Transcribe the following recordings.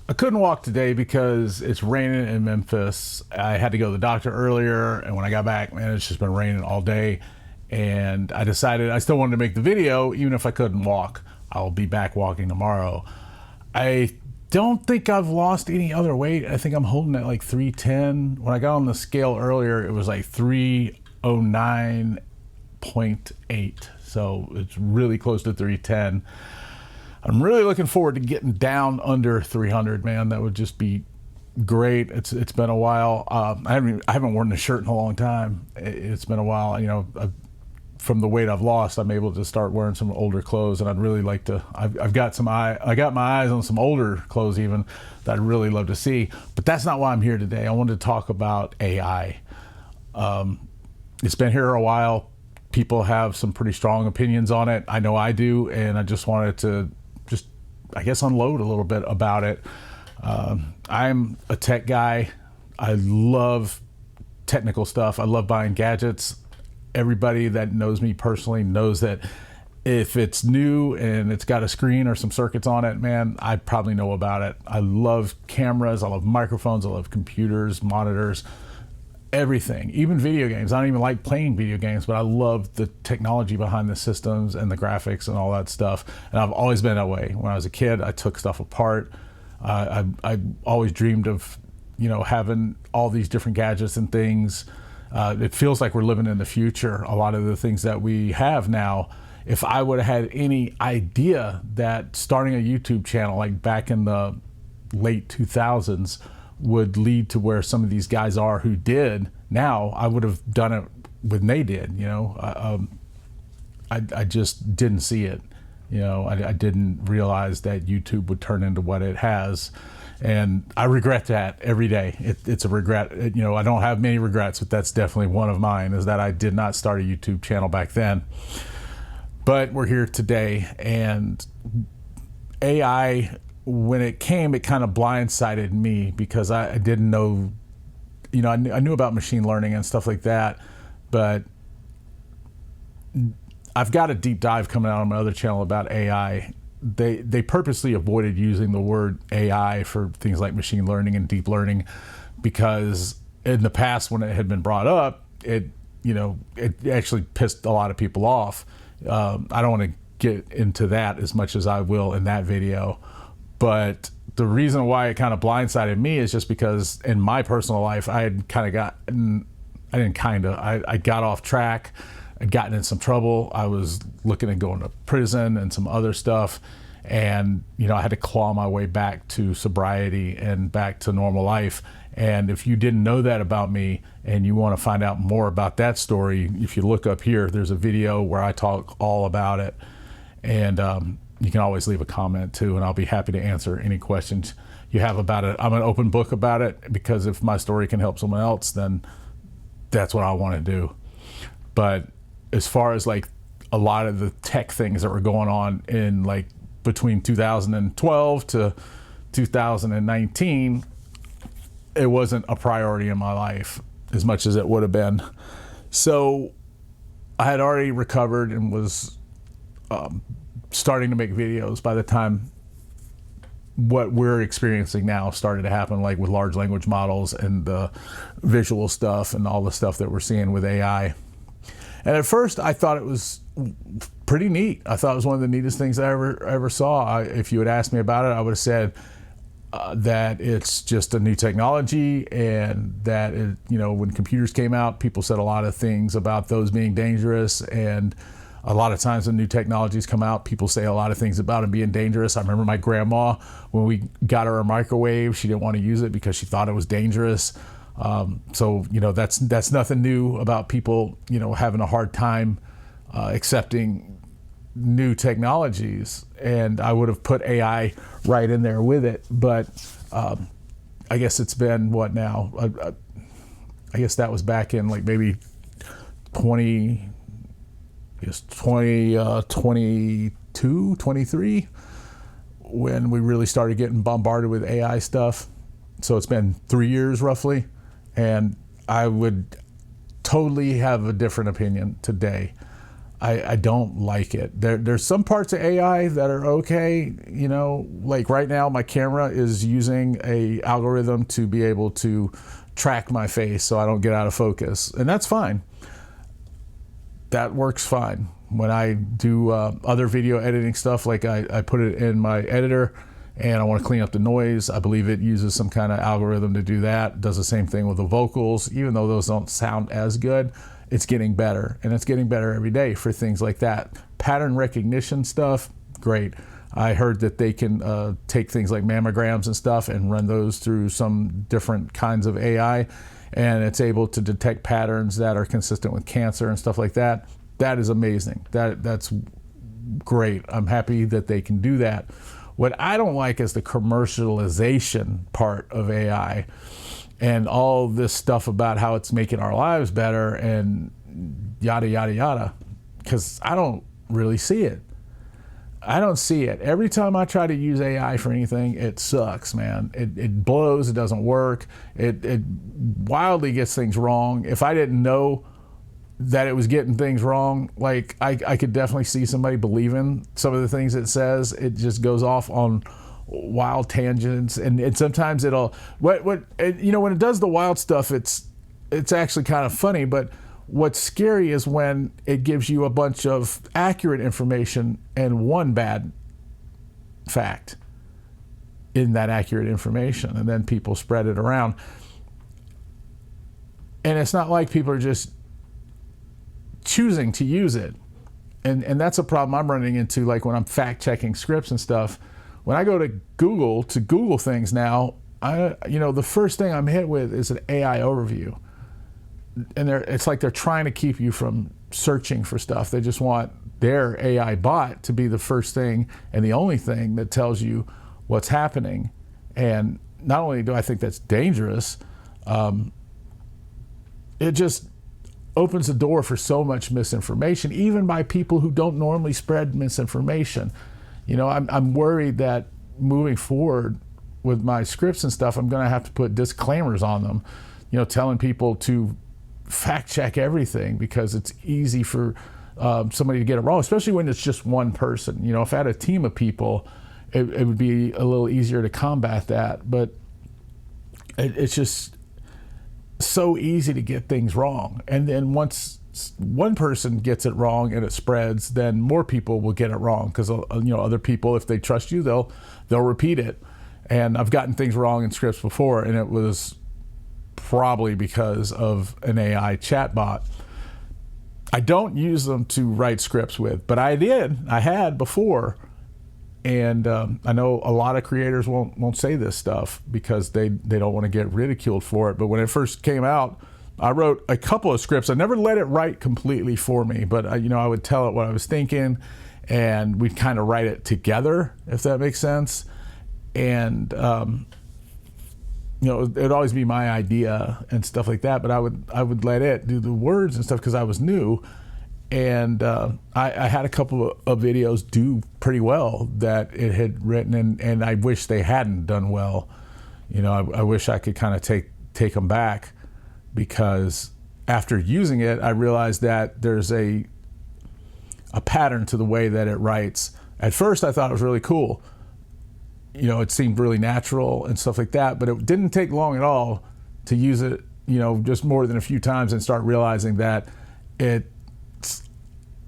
I couldn't walk today because it's raining in Memphis. I had to go to the doctor earlier, and when I got back, man, it's just been raining all day. And I decided I still wanted to make the video, even if I couldn't walk. I'll be back walking tomorrow. I don't think I've lost any other weight. I think I'm holding at like 310. When I got on the scale earlier, it was like 309.8. So it's really close to 310. I'm really looking forward to getting down under 300, man. That would just be great. It's been a while. I haven't worn a shirt in a long time. It's been a while. You know, from the weight I've lost, I'm able to start wearing some older clothes, and I'd really like to. I got my eyes on some older clothes even that I'd really love to see. But that's not why I'm here today. I wanted to talk about AI. It's been here a while. People have some pretty strong opinions on it. I know I do, and I just wanted to unload a little bit about it. I'm a tech guy. I love technical stuff. I love buying gadgets. Everybody that knows me personally knows that if it's new and it's got a screen or some circuits on it, man, I probably know about it. I love cameras. I love microphones. I love computers, monitors, everything, even video games. I don't even like playing video games, but I love the technology behind the systems and the graphics and all that stuff. And I've always been that way. When I was a kid, I took stuff apart. I always dreamed of, having all these different gadgets and things. It feels like we're living in the future. A lot of the things that we have now, if I would have had any idea that starting a YouTube channel like back in the late 2000s would lead to where some of these guys are who did now, I would have done it when they did. I just didn't see it. I didn't realize that YouTube would turn into what it has, and I regret that every day. It's a regret. I don't have many regrets, but that's definitely one of mine, is that I did not start a YouTube channel back then. But we're here today, and AI, when it came, it kind of blindsided me because I didn't know, I knew about machine learning and stuff like that, but I've got a deep dive coming out on my other channel about AI. They purposely avoided using the word AI for things like machine learning and deep learning because in the past when it had been brought up, it actually pissed a lot of people off. I don't want to get into that as much as I will in that video. But the reason why it kind of blindsided me is just because in my personal life, I got off track. I'd gotten in some trouble. I was looking at going to prison and some other stuff. And, I had to claw my way back to sobriety and back to normal life. And if you didn't know that about me and you want to find out more about that story, if you look up here, there's a video where I talk all about it. And, you can always leave a comment too, and I'll be happy to answer any questions you have about it. I'm an open book about it because if my story can help someone else, then that's what I want to do. But as far as like a lot of the tech things that were going on in like between 2012 to 2019, it wasn't a priority in my life as much as it would have been. So I had already recovered and was starting to make videos by the time what we're experiencing now started to happen, like with large language models and the visual stuff and all the stuff that we're seeing with AI. And at first I thought it was pretty neat. I thought it was one of the neatest things I ever saw. If you had asked me about it, I would have said that it's just a new technology, and that when computers came out, people said a lot of things about those being dangerous, and a lot of times when new technologies come out, people say a lot of things about them being dangerous. I remember my grandma, when we got her a microwave, she didn't want to use it because she thought it was dangerous. So that's nothing new about people having a hard time accepting new technologies. And I would have put AI right in there with it, but I guess it's been what now? I guess that was back in like maybe 2022, 23, when we really started getting bombarded with AI stuff. So it's been 3 years roughly, and I would totally have a different opinion today. I don't like it. There's some parts of AI that are okay. You know, like right now my camera is using a algorithm to be able to track my face so I don't get out of focus, and that's fine. That works fine. When I do other video editing stuff, like I put it in my editor and I want to clean up the noise, I believe it uses some kind of algorithm to do that. It does the same thing with the vocals. Even though those don't sound as good, it's getting better, and it's getting better every day for things like that. Pattern recognition stuff, great. I heard that they can take things like mammograms and stuff and run those through some different kinds of AI, and it's able to detect patterns that are consistent with cancer and stuff like that. That is amazing. That's great. I'm happy that they can do that. What I don't like is the commercialization part of AI and all this stuff about how it's making our lives better and yada, yada, yada, because I don't really see it. I don't see it. Every time I try to use AI for anything, it sucks, man. It blows, it doesn't work. It wildly gets things wrong. If I didn't know that it was getting things wrong, like I could definitely see somebody believing some of the things it says. It just goes off on wild tangents, and sometimes it'll when it does the wild stuff, it's actually kind of funny. But what's scary is when it gives you a bunch of accurate information and one bad fact in that accurate information, and then people spread it around. And it's not like people are just choosing to use it. And that's a problem I'm running into, like when I'm fact checking scripts and stuff. When I go to Google things now, the first thing I'm hit with is an AI overview. And it's like they're trying to keep you from searching for stuff. They just want their AI bot to be the first thing and the only thing that tells you what's happening. And not only do I think that's dangerous, it just opens the door for so much misinformation, even by people who don't normally spread misinformation. I'm worried that moving forward with my scripts and stuff, I'm going to have to put disclaimers on them, telling people to fact check everything, because it's easy for somebody to get it wrong, especially when it's just one person. If I had a team of people, it would be a little easier to combat that. But it's just so easy to get things wrong. And then once one person gets it wrong and it spreads, then more people will get it wrong, because other people, if they trust you, they'll repeat it. And I've gotten things wrong in scripts before, and it was probably because of an AI chatbot. I don't use them to write scripts with, but I had before. And I know a lot of creators won't say this stuff because they don't want to get ridiculed for it. But when it first came out, I wrote a couple of scripts. I never let it write completely for me, but I would tell it what I was thinking, and we'd kind of write it together, if that makes sense. And it'd always be my idea and stuff like that. But I would let it do the words and stuff because I was new. And I had a couple of videos do pretty well that it had written, and I wish they hadn't done well. I wish I could kind of take them back, because after using it, I realized that there's a pattern to the way that it writes. At first, I thought it was really cool. It seemed really natural and stuff like that, but it didn't take long at all to use it, just more than a few times, and start realizing that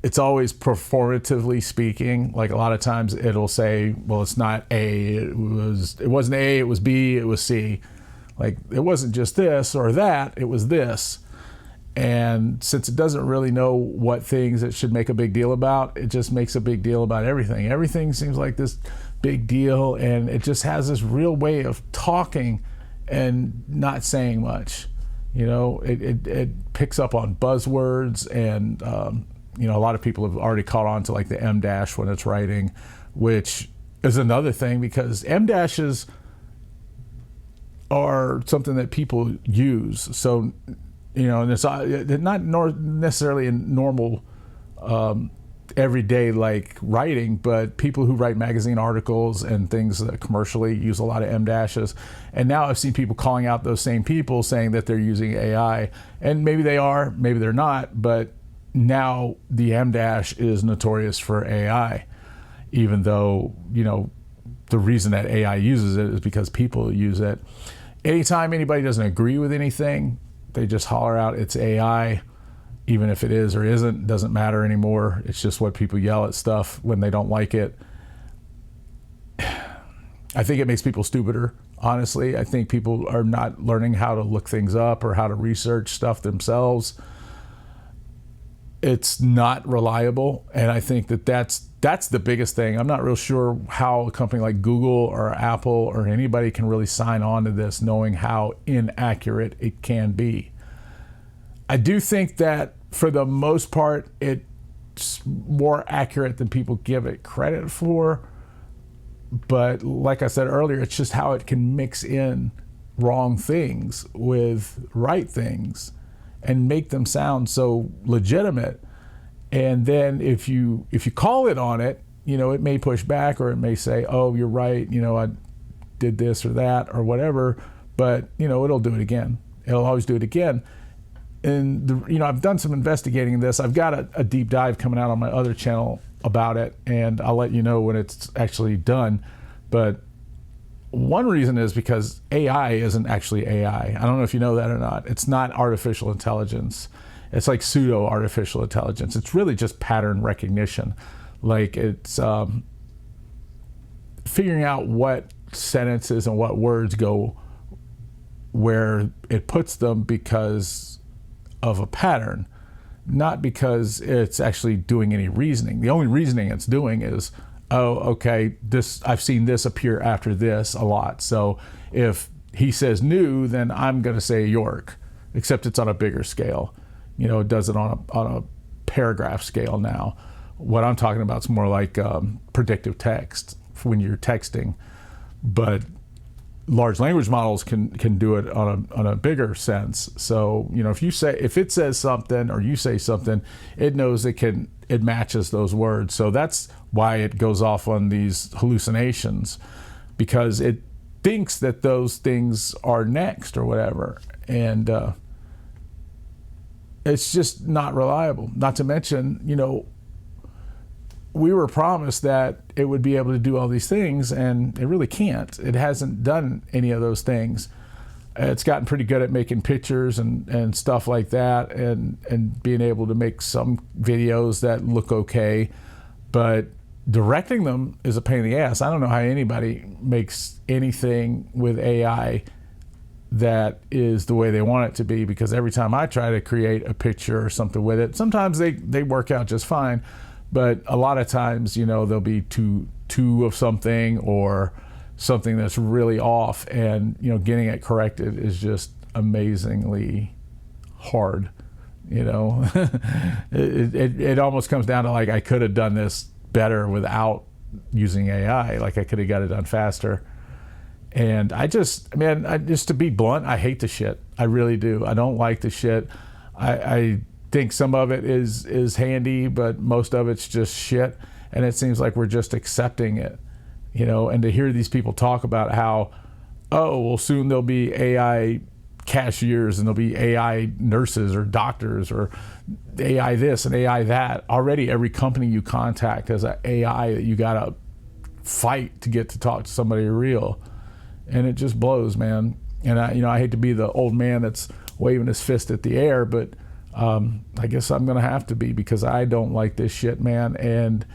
it's always performatively speaking. Like a lot of times it'll say, well, it's not A, it wasn't A, it was B, it was C. Like it wasn't just this or that, it was this. And since it doesn't really know what things it should make a big deal about, it just makes a big deal about everything. Everything seems like this big deal, and it just has this real way of talking and not saying much. It picks up on buzzwords, and a lot of people have already caught on to like the M dash when it's writing, which is another thing, because M dashes are something that people use. So, and it's not necessarily in normal everyday like writing, but people who write magazine articles and things commercially use a lot of M dashes. And now I've seen people calling out those same people, saying that they're using AI, and maybe they are, maybe they're not, but now the M dash is notorious for AI, even though, the reason that AI uses it is because people use it. Anytime anybody doesn't agree with anything, they just holler out, it's AI. Even if it is or isn't, doesn't matter anymore. It's just what people yell at stuff when they don't like it. I think it makes people stupider, honestly. I think people are not learning how to look things up or how to research stuff themselves. It's not reliable, and I think that's the biggest thing. I'm not real sure how a company like Google or Apple or anybody can really sign on to this knowing how inaccurate it can be. I do think that for the most part, it's more accurate than people give it credit for. But like I said earlier, it's just how it can mix in wrong things with right things and make them sound so legitimate. And then if you call it on it, it may push back, or it may say, oh, you're right, I did this or that or whatever, but it'll do it again. It'll always do it again. And I've done some investigating in this. I've got a deep dive coming out on my other channel about it, and I'll let you know when it's actually done. But one reason is because AI isn't actually AI. I don't know if you know that or not. It's not artificial intelligence. It's like pseudo artificial intelligence. It's really just pattern recognition. Like, it's figuring out what sentences and what words go where it puts them because of a pattern, not because it's actually doing any reasoning. The only reasoning it's doing is, oh, okay, I've seen this appear after this a lot. So if he says new, then I'm going to say York, except it's on a bigger scale. It does it on a paragraph scale now. What I'm talking about is more like predictive text when you're texting, but large language models can do it on a bigger sense. So if it says something or you say something, it knows it matches those words. So that's why it goes off on these hallucinations, because it thinks that those things are next or whatever, and it's just not reliable. Not to mention, we were promised that it would be able to do all these things, and it really can't. It hasn't done any of those things. It's gotten pretty good at making pictures and stuff like that, and being able to make some videos that look okay, but directing them is a pain in the ass. I don't know how anybody makes anything with AI that is the way they want it to be, because every time I try to create a picture or something with it, sometimes they work out just fine. But a lot of times, there'll be two of something or something that's really off, and getting it corrected is just amazingly hard. It almost comes down to, like, I could have done this better without using AI. Like, I could have got it done faster. And just to be blunt, I hate the shit. I really do. I don't like the shit. I think some of it is handy, but most of it's just shit, and it seems like we're just accepting it, and to hear these people talk about how, oh, well, soon there'll be AI cashiers and there'll be AI nurses or doctors or AI this and AI that. Already every company you contact has an AI that you gotta fight to get to talk to somebody real, and it just blows, man. And I hate to be the old man that's waving his fist at the air, but I guess I'm gonna have to be, because I don't like this shit, man. And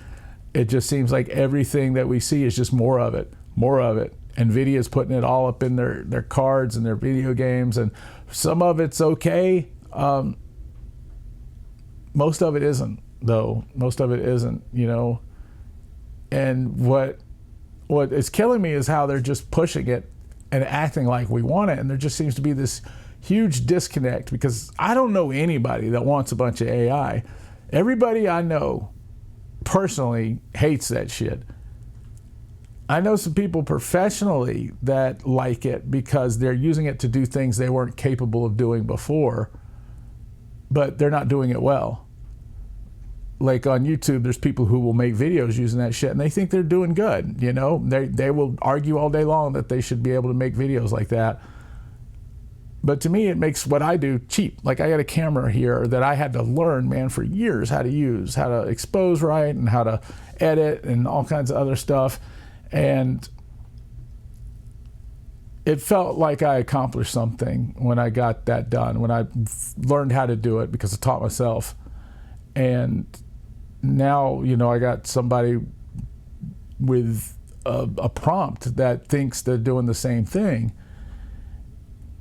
it just seems like everything that we see is just more of it. NVIDIA's putting it all up in their cards and their video games, and some of it's okay. Most of it isn't, though. Most of it isn't, And what is killing me is how they're just pushing it and acting like we want it, and there just seems to be this huge disconnect, because I don't know anybody that wants a bunch of AI. Everybody I know personally hates that shit. I know some people professionally that like it because they're using it to do things they weren't capable of doing before, but they're not doing it well. Like on YouTube, there's people who will make videos using that shit, and they think they're doing good. They will argue all day long that they should be able to make videos like that. But to me, it makes what I do cheap. Like I got a camera here that I had to learn, man, for years how to use, how to expose right and how to edit and all kinds of other stuff. And it felt like I accomplished something when I got that done, when I learned how to do it because I taught myself. And now, you know, I got somebody with a prompt that thinks they're doing the same thing.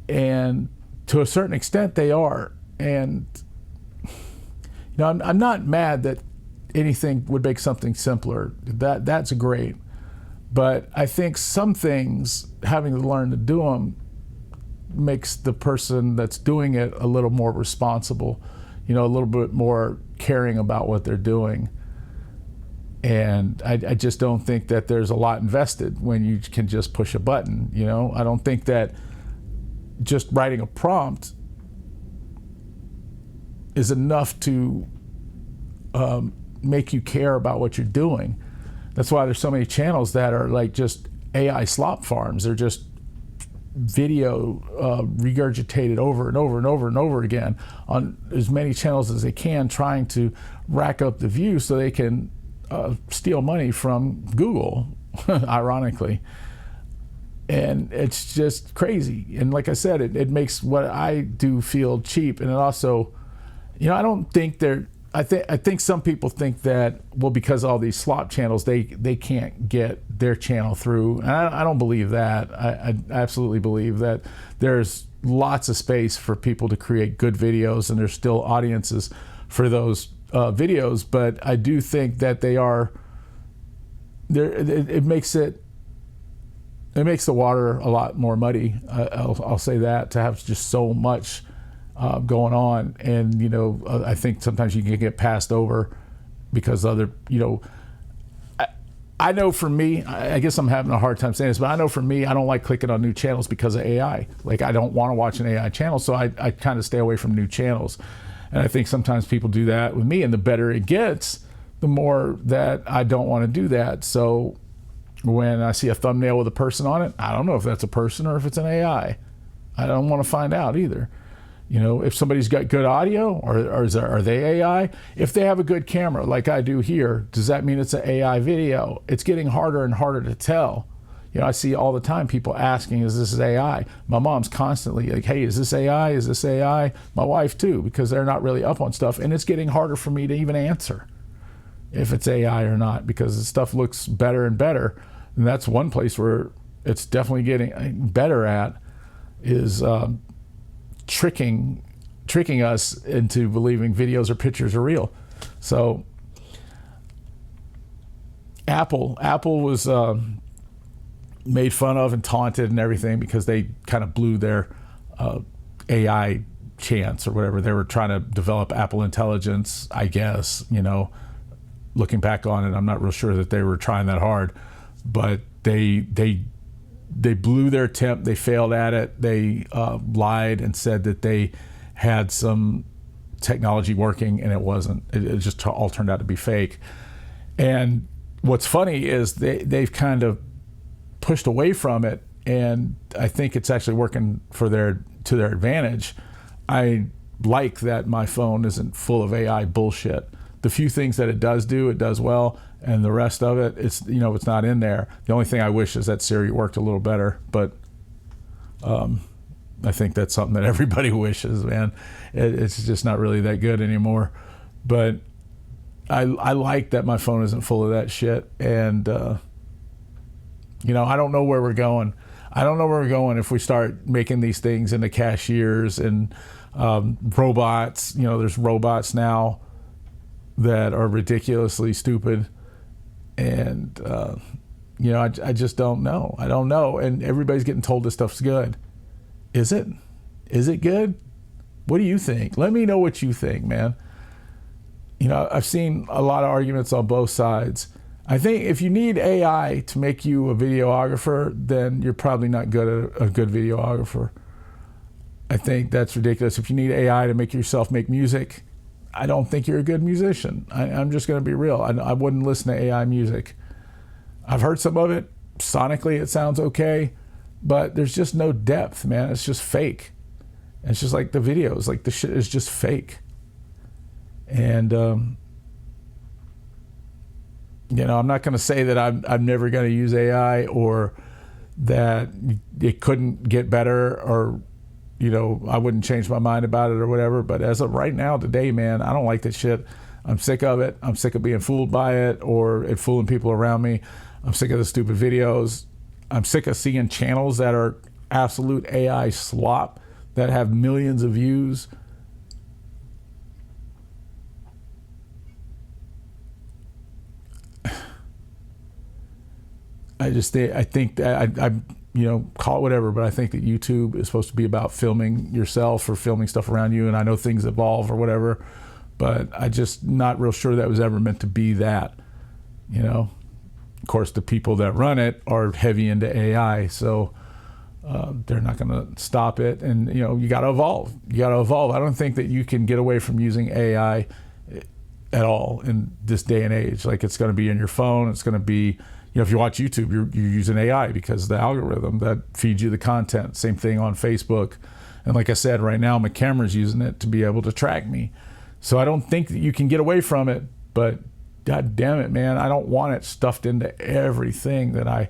And to a certain extent, they are. And you know, I'm not mad that anything would make something simpler. That's great. But I think some things, having to learn to do them, makes the person that's doing it a little more responsible, you know, a little bit more caring about what they're doing. And I just don't think that there's a lot invested when you can just push a button, you know. I don't think that just writing a prompt is enough to make you care about what you're doing. That's why there's so many channels that are like just AI slop farms. They're just video regurgitated over and over and over and over again on as many channels as they can, trying to rack up the views so they can steal money from Google, ironically. And it's just crazy. And like I said, it makes what I do feel cheap. And it also, you know, I don't think I think some people think that, well, because all these slop channels, they can't get their channel through. And I don't believe that. I absolutely believe that there's lots of space for people to create good videos, and there's still audiences for those videos. But I do think that they are there. It makes the water a lot more muddy. I'll say that, to have just so much going on. And, you know, I think sometimes you can get passed over because other, you know, I know for me, I guess I'm having a hard time saying this, but I know for me, I don't like clicking on new channels because of AI. Like, I don't want to watch an AI channel, so I kind of stay away from new channels. And I think sometimes people do that with me, and the better it gets, the more that I don't want to do that. So when I see a thumbnail with a person on it, I don't know if that's a person or if it's an AI. I don't want to find out either. You know, if somebody's got good audio, or are they AI? If they have a good camera, like I do here, does that mean it's an AI video? It's getting harder and harder to tell. You know, I see all the time people asking, is this AI? My mom's constantly like, hey, is this AI? Is this AI? My wife too, because they're not really up on stuff. And it's getting harder for me to even answer if it's AI or not, because the stuff looks better and better. And that's one place where it's definitely getting better at, is tricking us into believing videos or pictures are real. So Apple was made fun of and taunted and everything because they kind of blew their AI chance or whatever. They were trying to develop Apple Intelligence, I guess. You know, looking back on it, I'm not real sure that they were trying that hard, but they blew their attempt. They failed at it. They lied and said that they had some technology working, and it wasn't. It just all turned out to be fake. And what's funny is they've kind of pushed away from it, and I think it's actually working to their advantage. I like that my phone isn't full of AI bullshit. The few things that it does well, and the rest of it, it's not in there. The only thing I wish is that Siri worked a little better, but I think that's something that everybody wishes, man. It's just not really that good anymore. But I like that my phone isn't full of that shit, and I don't know where we're going. I don't know where we're going if we start making these things into cashiers and robots. There's robots now that are ridiculously stupid. And, I just don't know. I don't know. And everybody's getting told this stuff's good. Is it? Is it good? What do you think? Let me know what you think, man. I've seen a lot of arguments on both sides. I think if you need AI to make you a videographer, then you're probably not a good videographer. I think that's ridiculous. If you need AI to make yourself make music, I don't think you're a good musician. I'm just going to be real. I wouldn't listen to AI music. I've heard some of it. Sonically, it sounds okay, but there's just no depth, man. It's just fake. And it's just like the videos, like the shit is just fake. And, you know, I'm not going to say that I'm never going to use AI or that it couldn't get better or, you know, I wouldn't change my mind about it or whatever. But as of right now, today, man, I don't like this shit. I'm sick of it. I'm sick of being fooled by it or it fooling people around me. I'm sick of the stupid videos. I'm sick of seeing channels that are absolute AI slop that have millions of views. I think that I you know, call it whatever, but I think that YouTube is supposed to be about filming yourself or filming stuff around you. And I know things evolve or whatever, but I just not real sure that was ever meant to be that, you know. Of course, the people that run it are heavy into AI, so they're not going to stop it. And, you know, you got to evolve. You got to evolve. I don't think that you can get away from using AI at all in this day and age. Like, it's going to be in your phone. It's going to be, you know, if you watch YouTube, you're using AI because the algorithm that feeds you the content. Same thing on Facebook. And like I said, right now, my camera's using it to be able to track me. So I don't think that you can get away from it, but God damn it, man, I don't want it stuffed into everything that I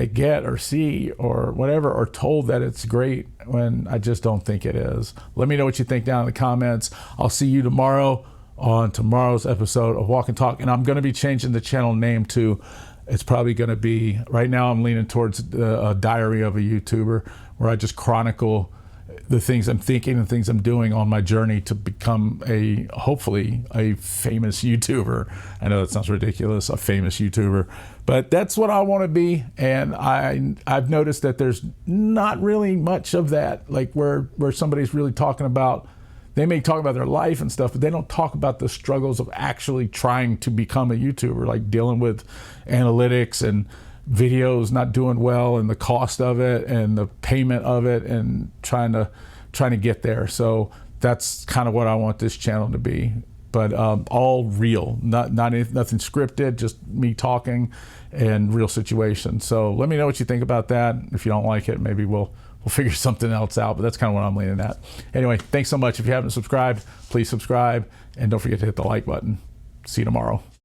get or see or whatever, or told that it's great when I just don't think it is. Let me know what you think down in the comments. I'll see you tomorrow on tomorrow's episode of Walk and Talk. And I'm going to be changing the channel name to, it's probably going to be, right now I'm leaning towards a diary of a YouTuber, where I just chronicle the things I'm thinking and things I'm doing on my journey to become hopefully a famous YouTuber. I know that sounds ridiculous, a famous YouTuber, but that's what I want to be. And I've noticed that there's not really much of that, like where somebody's really talking about, they may talk about their life and stuff, but they don't talk about the struggles of actually trying to become a YouTuber, like dealing with analytics and videos not doing well and the cost of it and the payment of it and trying to get there. So that's kind of what I want this channel to be, but all real, nothing scripted, just me talking and real situations. So let me know what you think about that. If you don't like it, maybe we'll figure something else out, but that's kind of what I'm leaning at. Anyway, thanks so much. If you haven't subscribed, please subscribe, and don't forget to hit the like button. See you tomorrow.